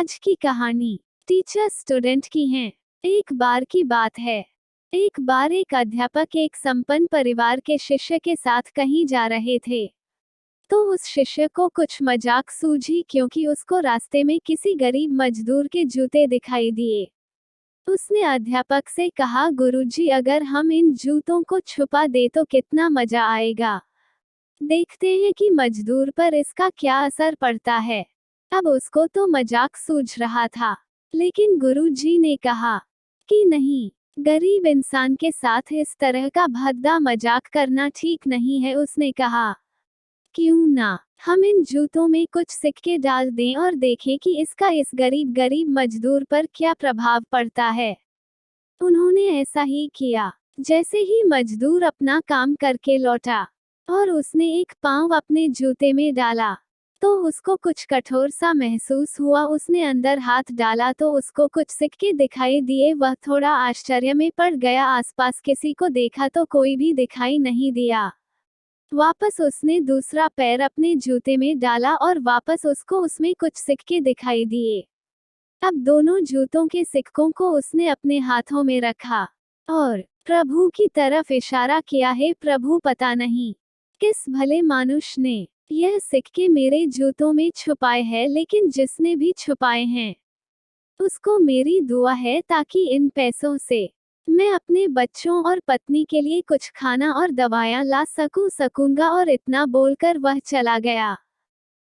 आज की कहानी टीचर स्टूडेंट की है। एक बार की बात है। एक बार एक अध्यापक एक संपन्न परिवार के शिष्य के साथ कहीं जा रहे थे। तो उस शिष्य को कुछ मजाक सूझी क्योंकि उसको रास्ते में किसी गरीब मजदूर के जूते दिखाई दिए। उसने अध्यापक से कहा, गुरुजी, अगर हम इन जूतों को छुपा दे तो कितना मजा आएगा। देखते हैं कि मजदूर पर इसका क्या असर पड़ता है। अब उसको तो मजाक सूझ रहा था, लेकिन गुरुजी ने कहा कि नहीं, गरीब इंसान के साथ इस तरह का भद्दा मजाक करना ठीक नहीं है। उसने कहा, क्यों ना हम इन जूतों में कुछ सिक्के डाल दें और देखें कि इसका इस गरीब मजदूर पर क्या प्रभाव पड़ता है। उन्होंने ऐसा ही किया। जैसे ही मजदूर अपना काम करके लौटा और उसने एक पाँव अपने जूते में डाला तो उसको कुछ कठोर सा महसूस हुआ। उसने अंदर हाथ डाला तो उसको कुछ सिक्के दिखाई दिए। वह थोड़ा आश्चर्य में पड़ गया। आसपास किसी को देखा तो कोई भी दिखाई नहीं दिया। वापस उसने दूसरा पैर अपने जूते में डाला और वापस उसको उसमें कुछ सिक्के दिखाई दिए। अब दोनों जूतों के सिक्कों को उसने अपने हाथों में रखा और प्रभु की तरफ इशारा किया, है प्रभु, पता नहीं किस भले मानुष ने यह सिक्के मेरे जूतों में छुपाए हैं, लेकिन जिसने भी छुपाए हैं उसको मेरी दुआ है ताकि इन पैसों से मैं अपने बच्चों और पत्नी के लिए कुछ खाना और दवाएं ला सकूंगा। और इतना बोलकर वह चला गया।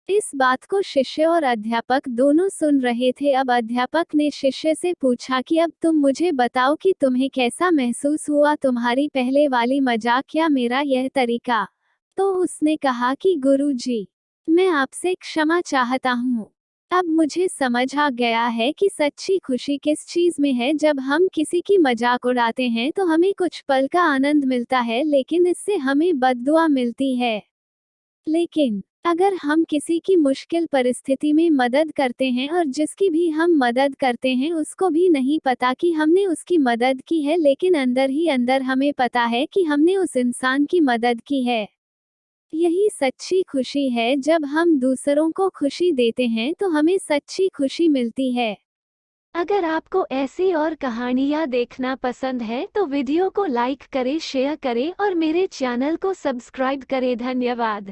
इस बात को शिष्य और अध्यापक दोनों सुन रहे थे। अब अध्यापक ने शिष्य से पूछा कि अब तुम मुझे बताओ कि तुम्हें कैसा महसूस हुआ, तुम्हारी पहले वाली मजाक या मेरा यह तरीका। तो उसने कहा कि गुरुजी, मैं आपसे क्षमा चाहता हूँ। अब मुझे समझ आ गया है कि सच्ची खुशी किस चीज में है। जब हम किसी की मजाक उड़ाते हैं तो हमें कुछ पल का आनंद मिलता है, लेकिन इससे हमें बद्दुआ मिलती है। लेकिन अगर हम किसी की मुश्किल परिस्थिति में मदद करते हैं और जिसकी भी हम मदद करते हैं उसको भी नहीं पता कि हमने उसकी मदद की है, लेकिन अंदर ही अंदर हमें पता है कि हमने उस इंसान की मदद की है। यही सच्ची खुशी है। जब हम दूसरों को खुशी देते हैं तो हमें सच्ची खुशी मिलती है। अगर आपको ऐसी और कहानियाँ देखना पसंद है तो वीडियो को लाइक करें, शेयर करें और मेरे चैनल को सब्सक्राइब करें। धन्यवाद।